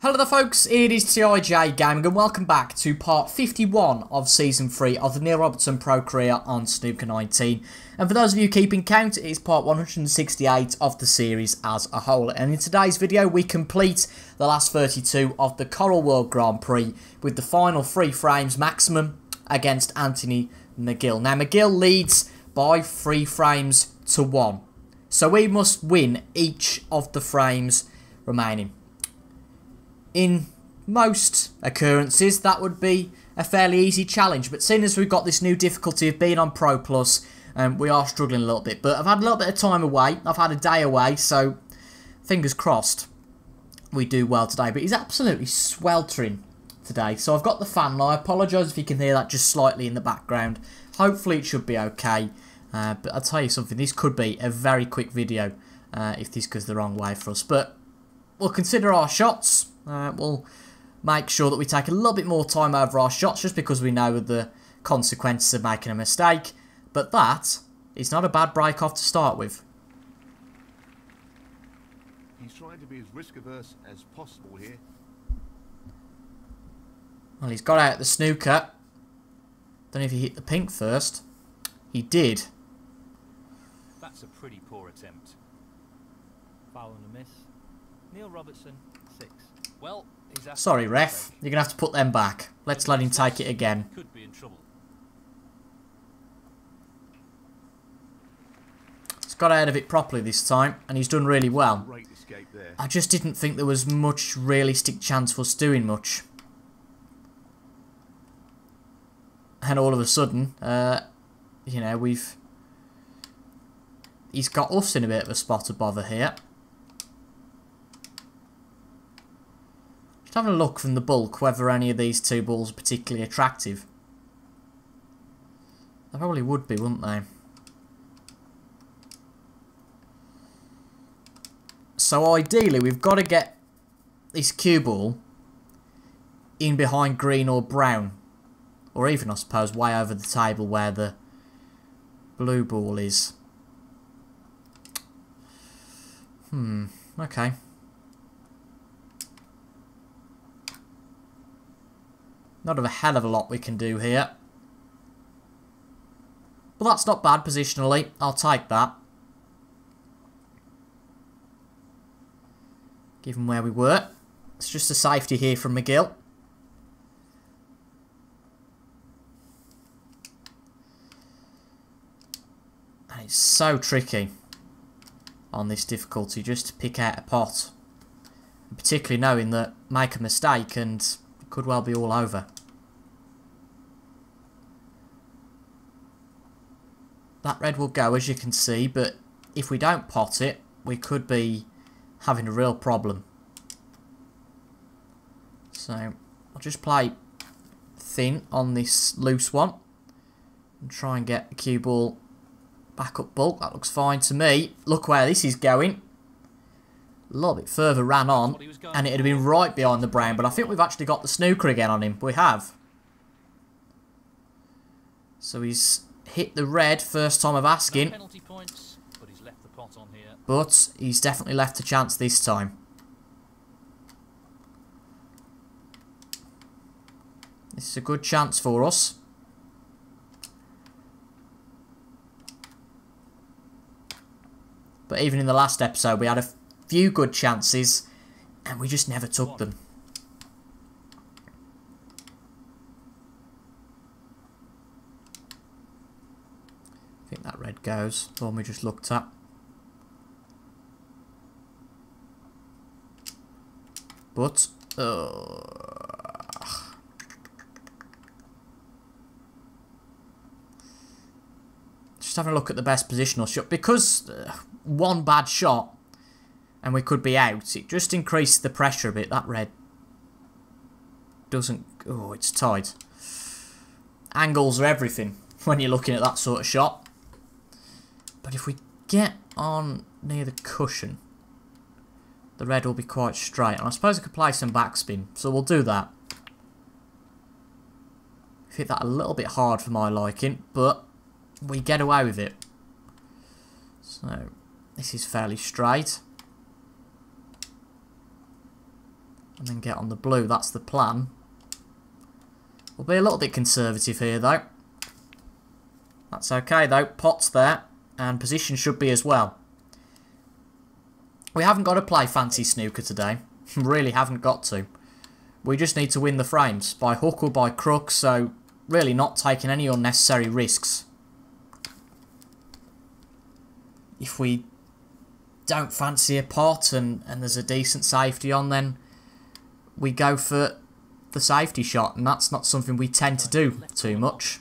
Hello there folks, it is TIJ Gaming and welcome back to part 51 of Season 3 of the Neil Robertson Pro Career on Snooker 19. And for those of you keeping count, it is part 168 of the series as a whole. And in today's video we complete the last 32 of the Coral World Grand Prix with the final 3 frames maximum against Anthony McGill. Now McGill leads by 3 frames to 1. So we must win each of the frames remaining. In most occurrences, that would be a fairly easy challenge. But seeing as we've got this new difficulty of being on Pro Plus, we are struggling a little bit. But I've had a little bit of time away. I've had a day away, so fingers crossed we do well today. But he's absolutely sweltering today. So I've got the fan now. I apologise if you can hear that just slightly in the background. Hopefully it should be okay. But I'll tell you something, this could be a very quick video if this goes the wrong way for us. But we'll consider our shots. We'll make sure that we take a little bit more time over our shots just because we know the consequences of making a mistake. But that is not a bad break off to start with. He's trying to be as risk averse as possible here. Well, he's got out the snooker. Don't know if he hit the pink first. He did. That's a pretty poor attempt. Foul and a miss. Neil Robertson, 6. Well, he's sorry, ref. You're going to have to put them back. Let's let him take it again. Could be in trouble. He's got out of it properly this time, and he's done really well. Great escape there. I just didn't think there was much realistic chance for us doing much. And all of a sudden, you know, he's got us in a bit of a spot of bother here. Just having a look from the bulk whether any of these two balls are particularly attractive. They probably would be, wouldn't they? So ideally we've got to get this cue ball in behind green or brown. Or even, I suppose, way over the table where the blue ball is. Okay. Not of a hell of a lot we can do here. But that's not bad positionally. I'll take that. Given where we were. It's just a safety here from McGill. And it's so tricky on this difficulty just to pick out a pot. And particularly knowing that make a mistake and it could well be all over. That red will go, as you can see, but if we don't pot it, we could be having a real problem. So, I'll just play thin on this loose one and try and get the cue ball back up bulk. That looks fine to me. Look where this is going. A little bit further ran on, and it'd have been right behind the brown, but I think we've actually got the snooker again on him. We have. So he's hit the red first time of asking, but he's definitely left a chance this time. This is a good chance for us. But even in the last episode we had a few good chances and we just never took them. I think that red goes, the one we just looked at. But, just having a look at the best positional shot. Because one bad shot and we could be out, it just increased the pressure a bit. That red doesn't... Oh, it's tied. Angles are everything when you're looking at that sort of shot. But if we get on near the cushion, the red will be quite straight. And I suppose I could play some backspin, so we'll do that. Hit that a little bit hard for my liking, but we get away with it. So, this is fairly straight. and then get on the blue. That's the plan. We'll be a little bit conservative here, though. That's okay, though. Pot's there, and position should be as well. We haven't got to play fancy snooker today. Really haven't got to. We just need to win the frames, by hook or by crook, so really not taking any unnecessary risks. If we don't fancy a pot and there's a decent safety on, then we go for the safety shot, and that's not something we tend to do too much.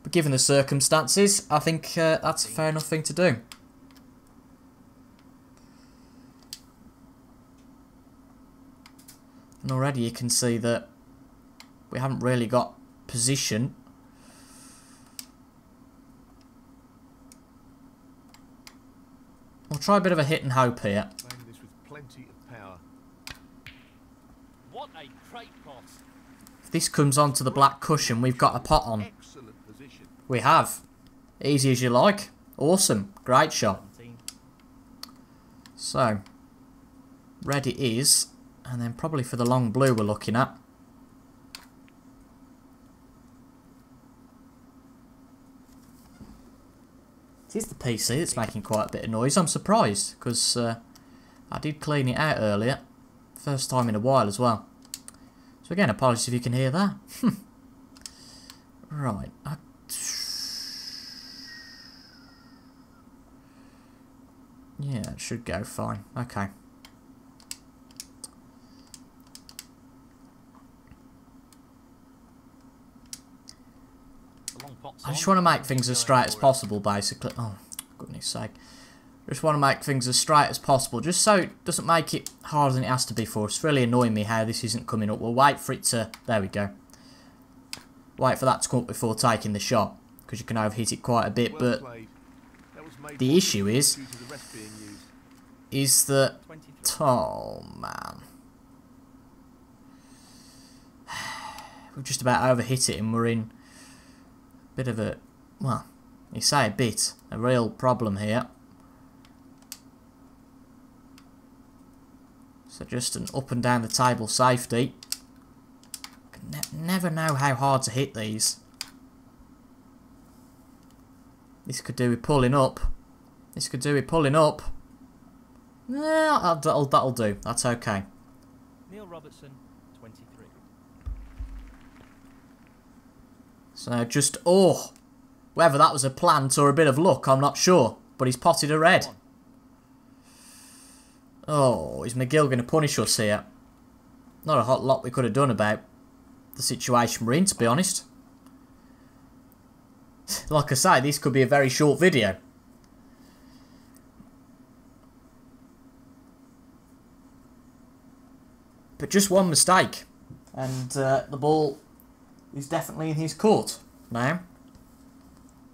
But given the circumstances, I think that's a fair enough thing to do. And already you can see that we haven't really got position. We'll try a bit of a hit and hope here. Playing this with plenty of power. What a great pot. If this comes onto the black cushion, we've got a pot on. Excellent position. We have. Easy as you like. Awesome. Great shot. 17. So, red it is. And then probably for the long blue we're looking at. It is the PC that's making quite a bit of noise. I'm surprised, because I did clean it out earlier. First time in a while as well. So again, apologies if you can hear that. Right. Yeah, it should go fine. Okay. I just want to make things as straight as possible, basically. Oh, goodness sake. I just want to make things as straight as possible, just so it doesn't make it harder than it has to be for us. It's really annoying me how this isn't coming up. We'll wait for it to... There we go. Wait for that to come up before taking the shot, because you can overhit it quite a bit, but the issue is that... Oh, man. We've just about overhit it, and we're in... bit of a, well, you say a bit, a real problem here. So just an up and down the table safety. Never know how hard to hit these. This could do with pulling up. This could do with pulling up. Yeah, that'll do. That's okay. Neil Robertson, 23. So just, oh, whether that was a plant or a bit of luck, I'm not sure. But he's potted a red. Oh, is McGill going to punish us here? Not a hot lot we could have done about the situation we're in, to be honest. Like I say, this could be a very short video. But just one mistake. And the ball... he's definitely in his court now.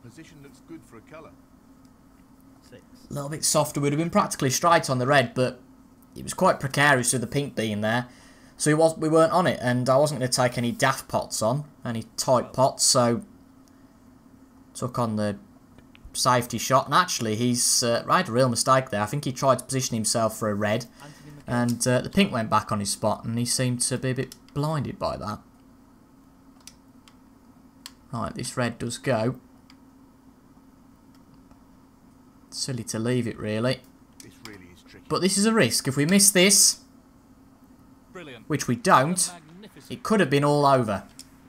Position looks good for a colour. 6. A little bit softer. Would have been practically straight on the red, but it was quite precarious with the pink being there. So we weren't on it, and I wasn't going to take any daft pots on, any tight pots, so took on the safety shot. And actually, he's made a real mistake there. I think he tried to position himself for a red, and the pink went back on his spot, and he seemed to be a bit blinded by that. Right, this red does go. Silly to leave it, really. This really is tricky. But this is a risk. If we miss this, Brilliant. which we don't, it could have been all over.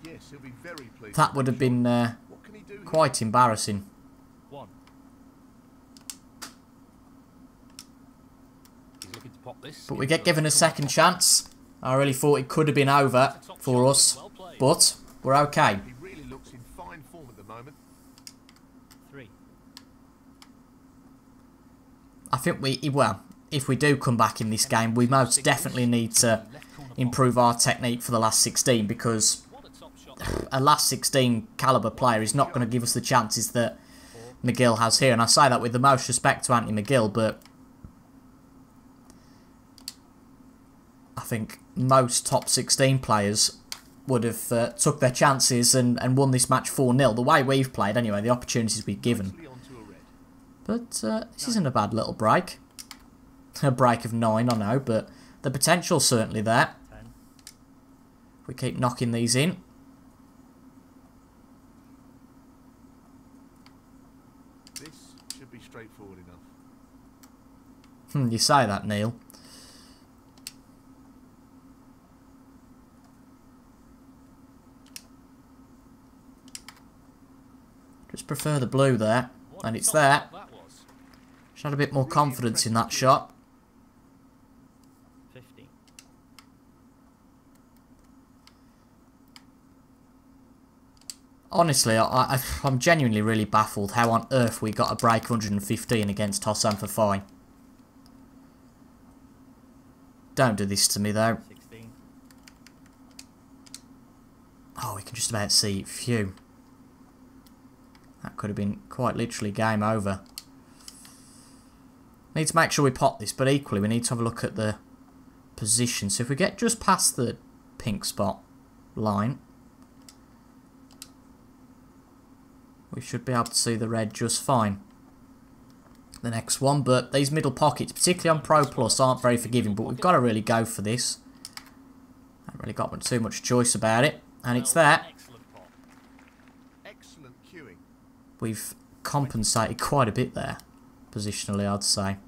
Yes, he'll be very pleased. That would have been What can he do here? quite embarrassing. 1. He's looking to pop this. But we get given a second chance. I really thought it could have been over for us, but we're okay. He really looks in fine form at the moment. 3. I think well, if we do come back in this game, we most definitely need to improve our technique for the last 16, because What a top shot. a last 16 calibre player is not going to give us the chances that McGill has here. And I say that with the most respect to Anthony McGill, but I think most top 16 players would have took their chances and won this match 4-0. The way we've played, anyway, the opportunities we've given. Nicely onto a red. But this isn't a bad little break. A break of 9, I know, but The potential's certainly there. 10. We keep knocking these in. This should be straightforward enough. You say that, Neil. Just prefer the blue there. And it's there. Just had a bit more confidence in that shot. 50. Honestly, I'm genuinely really baffled how on earth we got a break 115 against Hossam Fafai. Don't do this to me though. 16. Oh, we can just about see. Phew. That could have been quite literally game over. Need to make sure we pot this, but equally we need to have a look at the position. So if we get just past the pink spot line, we should be able to see the red just fine. The next one, but these middle pockets, particularly on Pro Plus, aren't very forgiving, but we've got to really go for this. Haven't really got too much choice about it, and it's there. Excellent cueing. We've compensated quite a bit there, positionally, I'd say.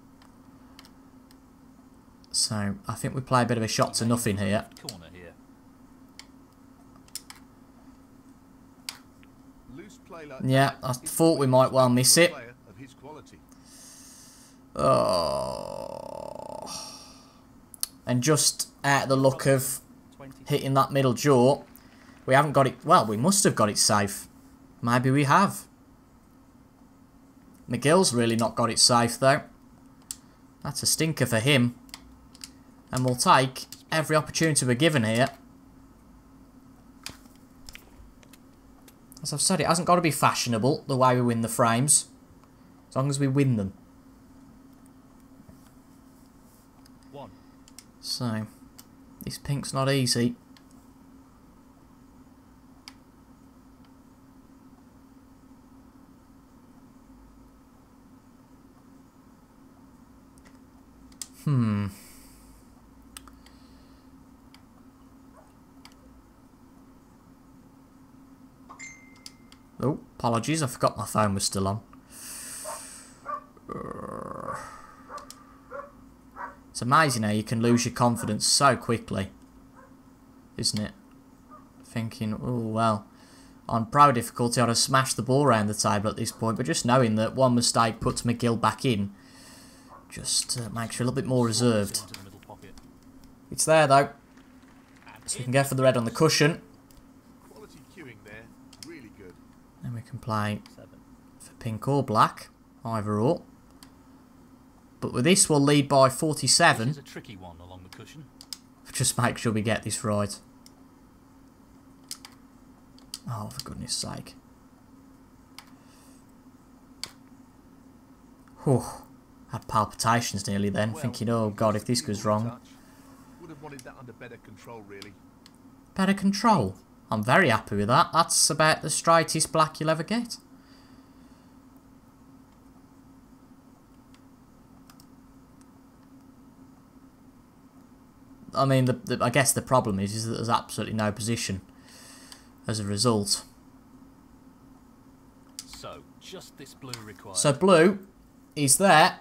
So, I think we play a bit of a shot to nothing here. Corner here. Loose play like Yeah, I thought we might well miss it. player of his quality. Oh. And just out of the look of 20. hitting that middle jaw, we haven't got it. Well, we must have got it safe. Maybe we have. McGill's really not got it safe though. That's a stinker for him. And we'll take every opportunity we're given here. As I've said, it hasn't got to be fashionable the way we win the frames. As long as we win them. 1. So, this pink's not easy. Oh, apologies, I forgot my phone was still on. It's amazing how you can lose your confidence so quickly, isn't it? Thinking, oh well, on pro difficulty I'd have smashed the ball around the table at this point, but just knowing that one mistake puts McGill back in just makes you a little bit more reserved. It's there though, so we can go for the red on the cushion. Quality cueing there, really good. Then we can play 7. for pink or black, either or. But with this we'll lead by 47. This is a tricky one along the cushion. Just make sure we get this right. Oh, for goodness sake. Whew. Had palpitations nearly then, thinking, oh god, if this goes wrong. Would have wanted that under better control, really. Better control. I'm very happy with that. That's about the straightest black you'll ever get. I mean, I guess the problem is that there's absolutely no position as a result. So, just this blue required. So blue is there.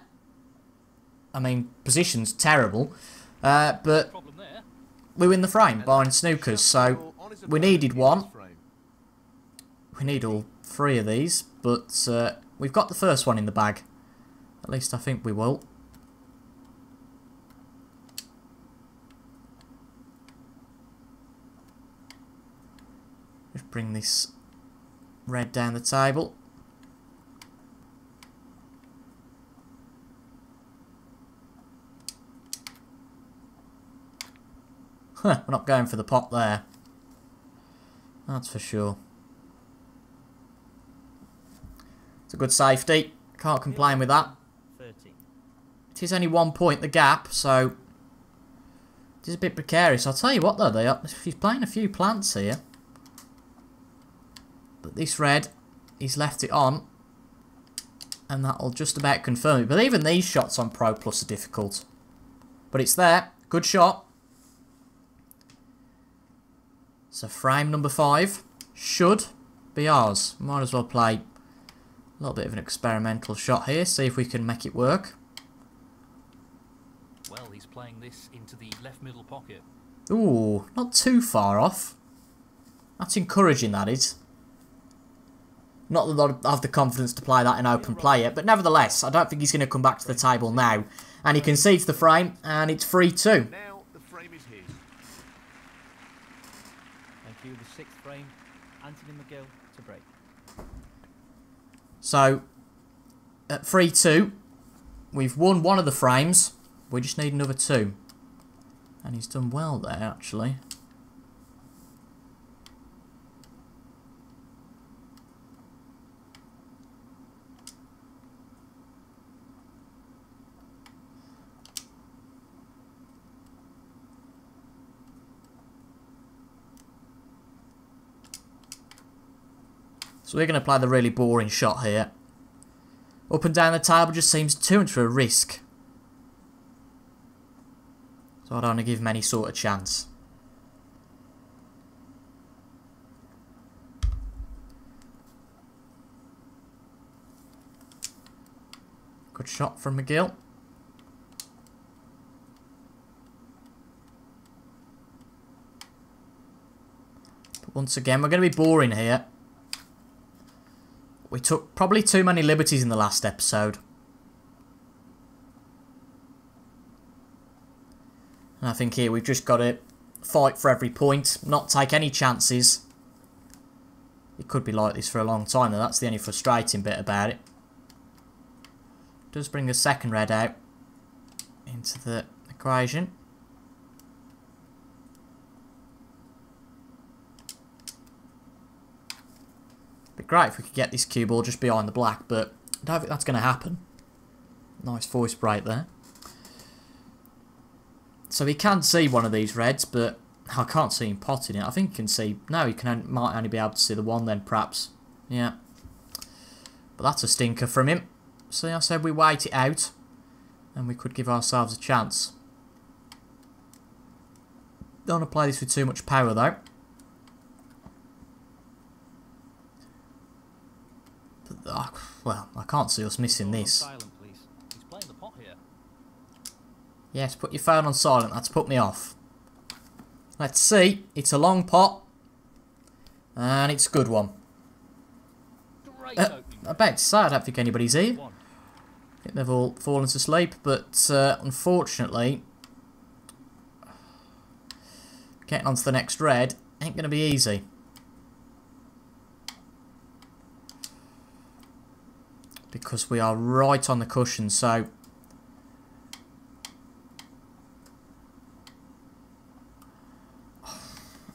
I mean, position's terrible, but Problem there. we win the frame buying snookers, so we needed one. We need all 3 of these, but we've got the first one in the bag. At least I think we will. Just bring this red down the table. We're not going for the pot there. That's for sure. It's a good safety. Can't complain with that. 30. It is only 1 point the gap, so it is a bit precarious. I'll tell you what though, he's playing a few plants here. But this red, he's left it on. And that'll just about confirm it. But even these shots on Pro Plus are difficult. But it's there. Good shot. So frame number 5 should be ours. Might as well play a little bit of an experimental shot here. See if we can make it work. Well, he's playing this into the left middle pocket. Ooh, not too far off. That's encouraging, that is. Not that I have the confidence to play that in open play yet, but nevertheless, I don't think he's going to come back to the table now. And he concedes the frame, and it's 3-2. Now the frame is his. Thank you. The 6th frame, Anthony McGill to break. So, at 3-2, we've won one of the frames. We just need another 2. And he's done well there, actually. So we're going to play the really boring shot here. Up and down the table just seems too much of a risk. So I don't want to give him any sort of chance. Good shot from McGill. But once again, we're going to be boring here. We took probably too many liberties in the last episode. And I think here we've just got to fight for every point, not take any chances. It could be like this for a long time, though. That's the only frustrating bit about it. Does bring the second red out into the equation. Be great if we could get this cue ball just behind the black, but I don't think that's going to happen. Nice voice break there. So he can see one of these reds, but I can't see him potting it. I think he can see... No, he might only be able to see the one then, perhaps. Yeah. But that's a stinker from him. See, I said we wait it out, and we could give ourselves a chance. Don't want to play this with too much power, though. But, well, I can't see us missing this. Silent, please. He's playing the pot here. Yes, put your phone on silent. That's put me off. Let's see. It's a long pot. And it's a good one. Great opening. I bet to say I don't think anybody's here. I think they've all fallen to sleep. But unfortunately, getting on to the next red ain't going to be easy. Because we are right on the cushion, so...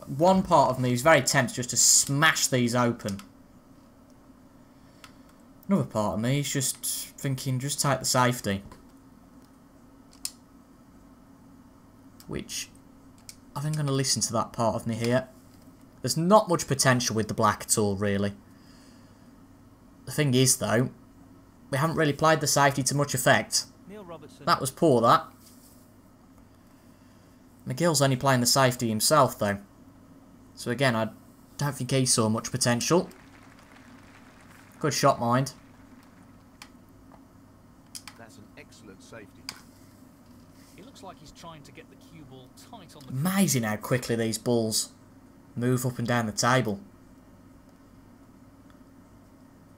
One part of me is very tempted just to smash these open. Another part of me is just thinking, just take the safety. Which, I think I'm going to listen to that part of me here. There's not much potential with the black at all, really. The thing is, though, we haven't really played the safety to much effect. Robertson. That was poor, that. McGill's only playing the safety himself, though. So again, I don't think he saw much potential. Good shot, mind. That's an excellent safety. It looks like he's trying to get the cue ball tight on the... Amazing how quickly these balls move up and down the table.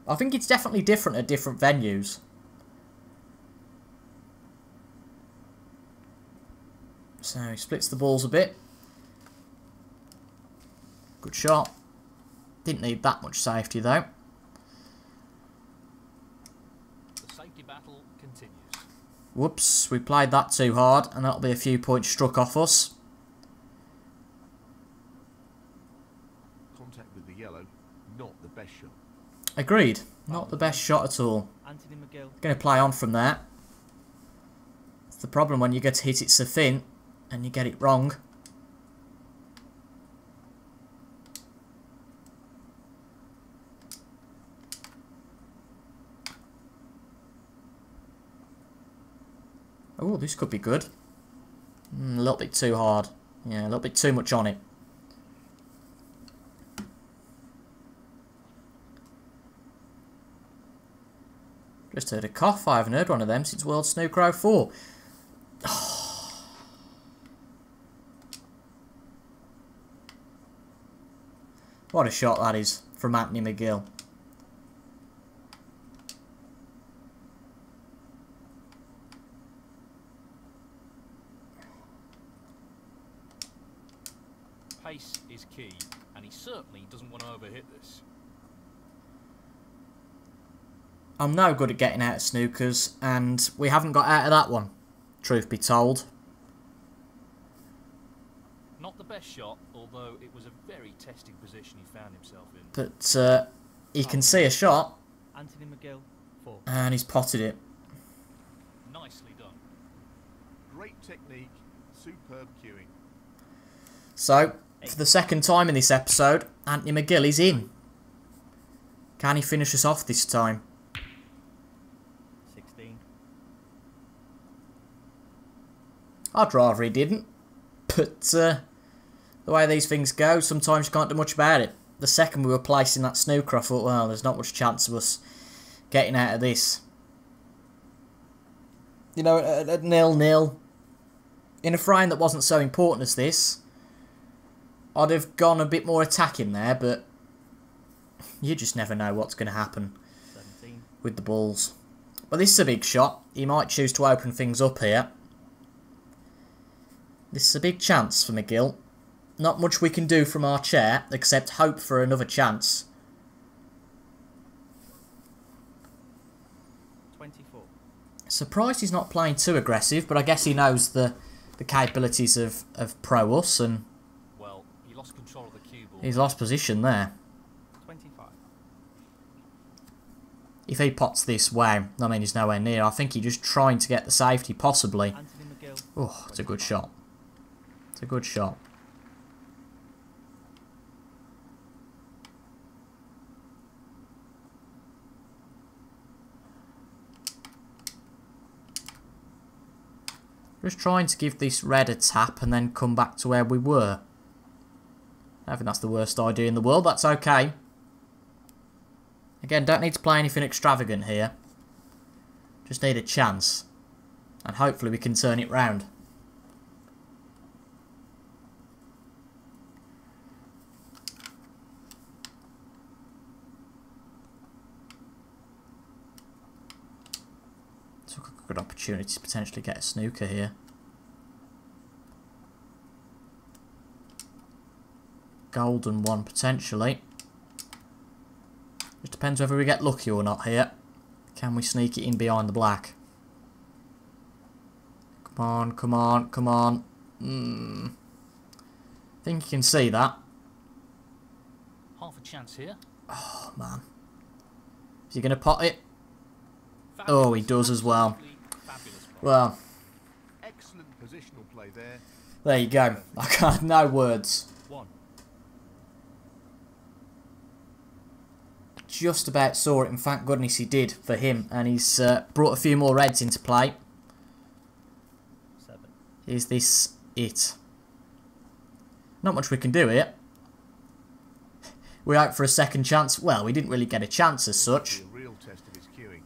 I think it's definitely different at different venues. So he splits the balls a bit. Good shot. Didn't need that much safety though. The safety battle continues. Whoops, we played that too hard and that'll be a few points struck off us. Contact with the yellow, not the best shot. Agreed. Not the best shot at all. Anthony McGill. Going to play on from there. It's the problem when you get to hit it so thin and you get it wrong. Oh, this could be good. A little bit too hard. Yeah, a little bit too much on it. Just heard a cough. I haven't heard one of them since World Snooker 04. What a shot that is from Anthony McGill. Pace is key, and he certainly doesn't want to overhit this. I'm no good at getting out of snookers, and we haven't got out of that one, truth be told. Not the best shot, although it was a very testing position he found himself in. But he can see a shot, Anthony McGill, 4. and he's potted it. Nicely done. Great technique, superb cueing. So, for the second time in this episode, Anthony McGill is in. Can he finish us off this time? 16. I'd rather he didn't. But the way these things go, sometimes you can't do much about it. The second we were placing that snooker, I thought, well, there's not much chance of us getting out of this. You know, at 0-0, in a frame that wasn't so important as this, I'd have gone a bit more attacking there, but you just never know what's going to happen 17. with the balls. But this is a big shot. He might choose to open things up here. This is a big chance for McGill. Not much we can do from our chair, except hope for another chance. 24. Surprised he's not playing too aggressive, but I guess he knows the capabilities of Pro Us, and Well, he lost control of the cue ball. he's lost position there. 25. If he pots this, wow, I mean, he's nowhere near. I think he's just trying to get the safety, possibly. Anthony McGill. Oh, it's a good shot. It's a good shot. Just trying to give this red a tap and then come back to where we were. I think that's the worst idea in the world. That's okay. Again, don't need to play anything extravagant here. Just need a chance. And hopefully we can turn it round. Took a good opportunity to potentially get a snooker here. Golden one potentially. Just depends whether we get lucky or not here. Can we sneak it in behind the black? Come on, come on, come on. Think you can see that. Half a chance here. Oh, man. Is he going to pot it? Oh, he does as well. Well, Excellent positional play there. there you go. I got no words. 1. Just about saw it, and thank goodness he did for him. And he's brought a few more reds into play. 7. Is this it? Not much we can do here. We're out for a second chance. Well, we didn't really get a chance as such. A real test of his cueing.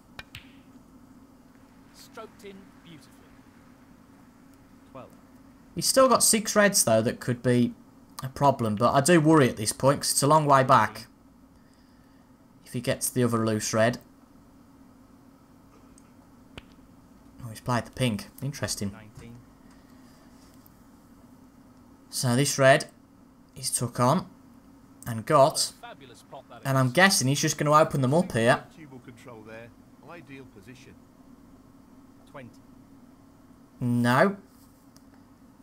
Stroked in beautifully. 12. He's still got 6 reds though that could be a problem, but I do worry at this point because it's a long way back. If he gets the other loose red. Oh, he's played the pink. Interesting. 19. So this red he's took on and got, Fabulous pot that and is. I'm guessing he's just going to open them up here. Cue ball control there. Ideal position. 20. No.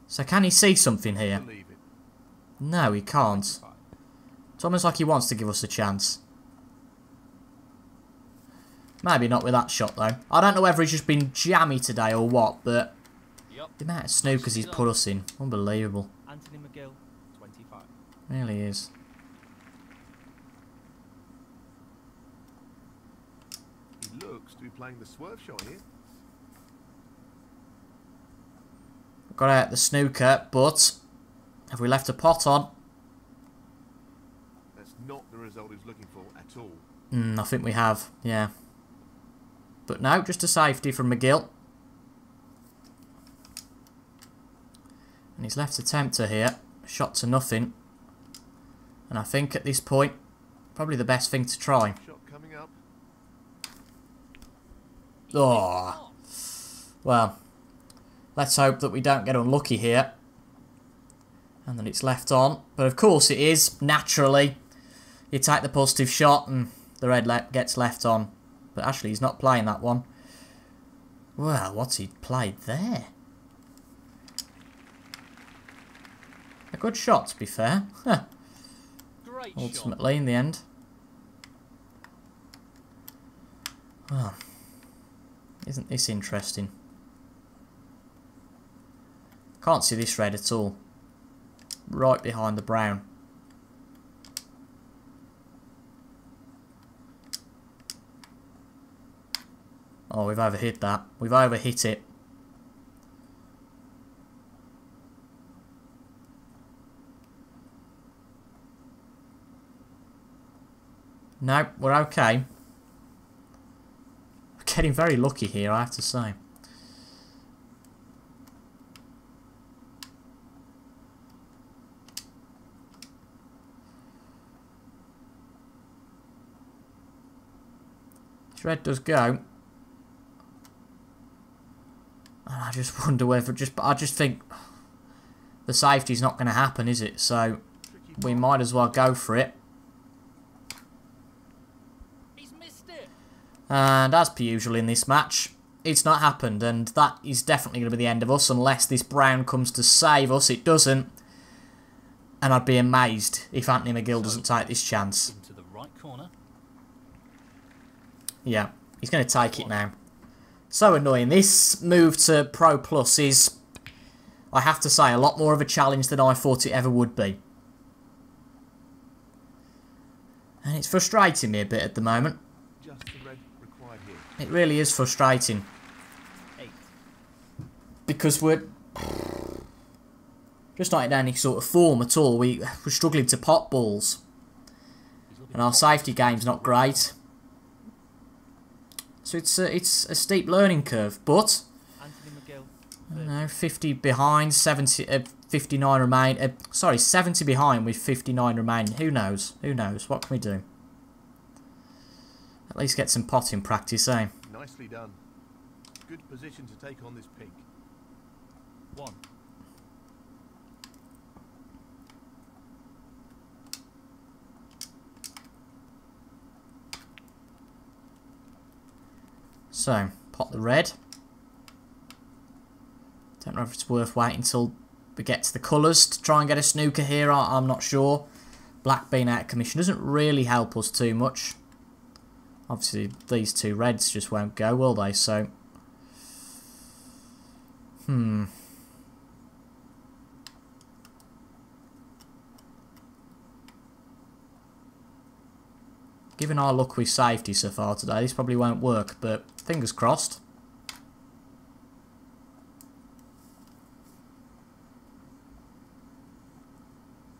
So can he see something here? Believe it. No, he can't. 5. It's almost like he wants to give us a chance. Maybe not with that shot though. I don't know whether he's just been jammy today or what, but Yup. the amount of snookers he's put us in, unbelievable. Anthony McGill, 25. Really is. He looks to be playing the swerve shot here. got out the snooker, but have we left a pot on? That's not the result he's looking for at all. I think we have, yeah. But no, just a safety from McGill. And he's left a tempter here. Shot to nothing. And I think at this point, probably the best thing to try. Shot coming up. Oh. Well, let's hope that we don't get unlucky here. And that it's left on. But of course it is, naturally. You take the positive shot and the red gets left on. But actually he's not playing that one. Well, what's he played there? A good shot, to be fair. Great Ultimately, in the end. Well, isn't this interesting? Can't see this red at all. Right behind the brown. Oh, we've overhit that. We've overhit it. No, we're okay. We're getting very lucky here, I have to say. This red does go. And I just wonder whether I just think the safety's not going to happen, is it? So we might as well go for it. He's missed it. And as per usual in this match, it's not happened, and that is definitely going to be the end of us unless this brown comes to save us. It doesn't, and I'd be amazed if Anthony McGill doesn't take this chance. Into the right corner. Yeah, he's going to take it now. So annoying. This move to Pro Plus is, I have to say, a lot more of a challenge than I thought it ever would be. And it's frustrating me a bit at the moment. Just the red required here. It really is frustrating. 8. Because we're just not in any sort of form at all. We're struggling to pot balls. And our safety game's not great. So it's a steep learning curve, but Anthony McGill. no, 50 behind, 59 remain. Sorry, 70 behind with 59 remaining. Who knows? Who knows? What can we do? At least get some potting practice, eh? Nicely done. Good position to take on this pink. 1. So, pot the red. Don't know if it's worth waiting until we get to the colours to try and get a snooker here. I'm not sure. Black being out of commission doesn't really help us too much. Obviously, these two reds just won't go, will they? So, Given our luck with safety so far today, this probably won't work, but fingers crossed.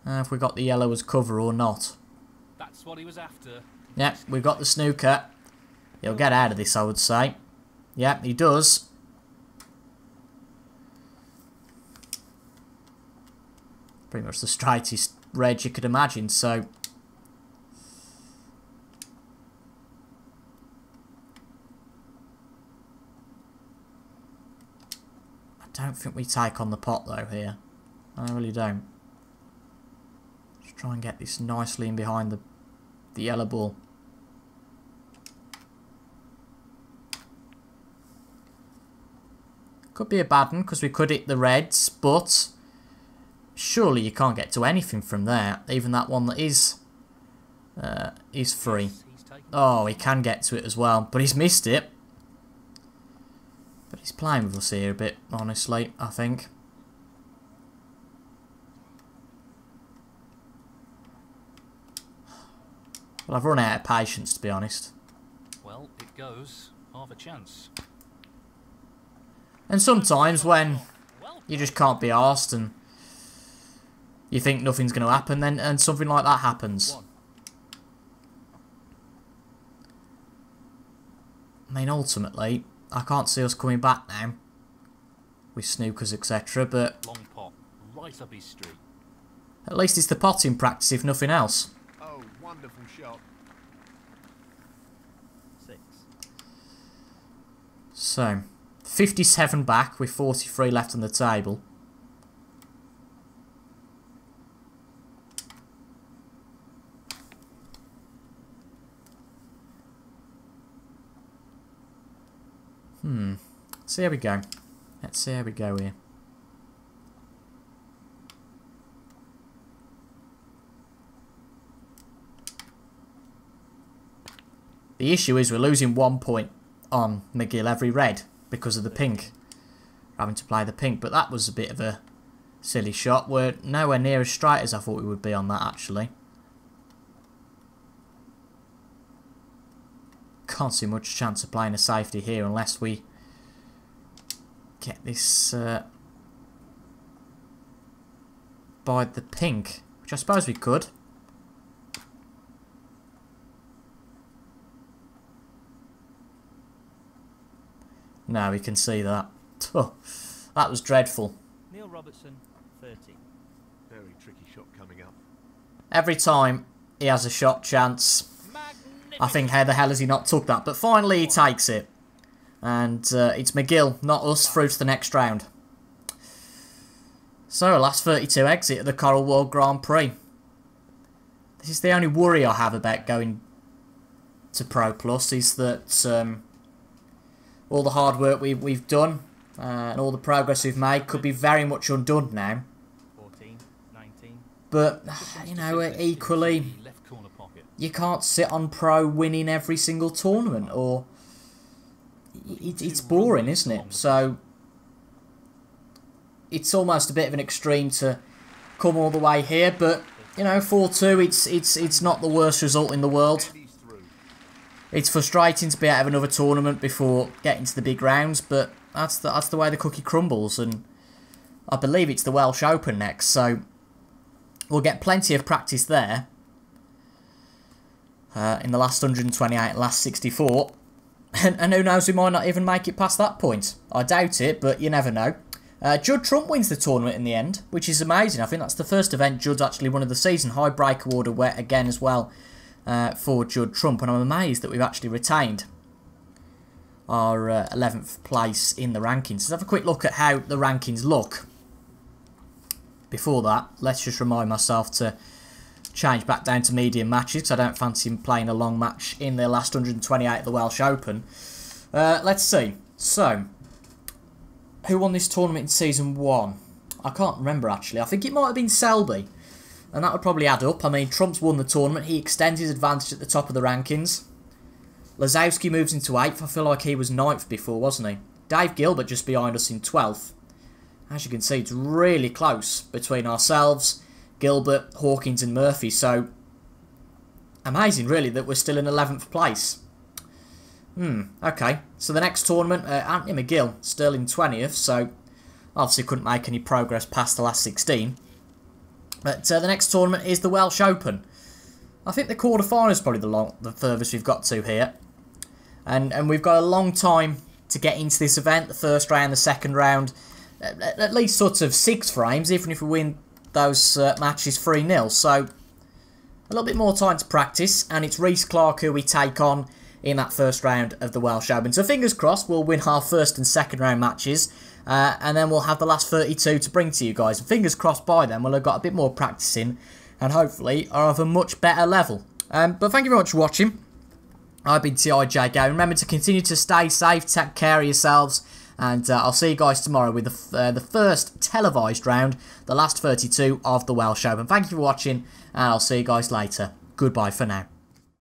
Have we got the yellow as cover or not? That's what he was after. Yep, we've got the snooker. He'll get out of this, I would say. Yep, he does. Pretty much the straightest red you could imagine, so... I don't think we take on the pot though here. I really don't. Just try and get this nicely in behind the yellow ball. Could be a bad one because we could hit the reds, but surely you can't get to anything from there. Even that one that is free. Oh, he can get to it as well, but he's missed it. But he's playing with us here a bit, honestly, I think. Well, I've run out of patience, to be honest. Well, it goes. Half a chance. And sometimes when you just can't be arsed, and you think nothing's going to happen, then and something like that happens. I mean, ultimately, I can't see us coming back now with snookers, etc. But Long pot, right up his street. At least it's the potting practice, if nothing else. Oh, wonderful shot. 6. So, 57 back with 43 left on the table. Let's see how we go. Let's see how we go here. The issue is we're losing 1 point on McGill every red because of the pink. We're having to play the pink, but that was a bit of a silly shot. We're nowhere near as straight as I thought we would be on that, actually. Can't see much chance of playing a safety here unless we get this by the pink, which I suppose we could. No, we can see that. Oh, that was dreadful. Neil Robertson, 30. Very tricky shot coming up. Every time he has a shot chance, I think how the hell has he not took that? But finally he takes it. And it's McGill, not us, through to the next round. So, last 32 exit at the Coral World Grand Prix. This is the only worry I have about going to Pro Plus, is that all the hard work we've done and all the progress we've made could be very much undone now. 14, 19. But, you know, equally, you can't sit on Pro winning every single tournament, or it's boring, isn't it? So it's almost a bit of an extreme to come all the way here, but you know, 4-2, it's not the worst result in the world. It's frustrating to be out of another tournament before getting to the big rounds, but that's the way the cookie crumbles, and I believe it's the Welsh Open next, so we'll get plenty of practice there in the last 128, last 64. And who knows, we might not even make it past that point. I doubt it, but you never know. Judd Trump wins the tournament in the end, which is amazing. I think that's the first event Judd's actually won of the season. High break award again as well for Judd Trump. And I'm amazed that we've actually retained our 11th place in the rankings. Let's have a quick look at how the rankings look. Before that, let's just remind myself to change back down to medium matches, because I don't fancy him playing a long match in the last 128 at the Welsh Open. Let's see. So, who won this tournament in Season 1? I can't remember, actually. I think it might have been Selby, and that would probably add up. I mean, Trump's won the tournament. He extends his advantage at the top of the rankings. Lazowski moves into 8th. I feel like he was 9th before, wasn't he? Dave Gilbert just behind us in 12th. As you can see, it's really close between ourselves, Gilbert, Hawkins and Murphy, so amazing really that we're still in 11th place. Okay, so the next tournament, Anthony McGill still in 20th, so obviously couldn't make any progress past the last 16. But the next tournament is the Welsh Open. I think the quarterfinal is probably the furthest we've got to here. And we've got a long time to get into this event, the first round, the second round, at least sort of 6 frames, even if we win those matches 3-0, so a little bit more time to practice, and it's Reece Clark who we take on in that first round of the Welsh Open. So fingers crossed we'll win our first and second round matches, and then we'll have the last 32 to bring to you guys. And fingers crossed by then we'll have got a bit more practice in, and hopefully are of a much better level. But thank you very much for watching. I've been TIJ Gary. Remember to continue to stay safe, take care of yourselves, and I'll see you guys tomorrow with the first televised round, the last 32 of the Welsh Open. Thank you for watching, and I'll see you guys later. Goodbye for now.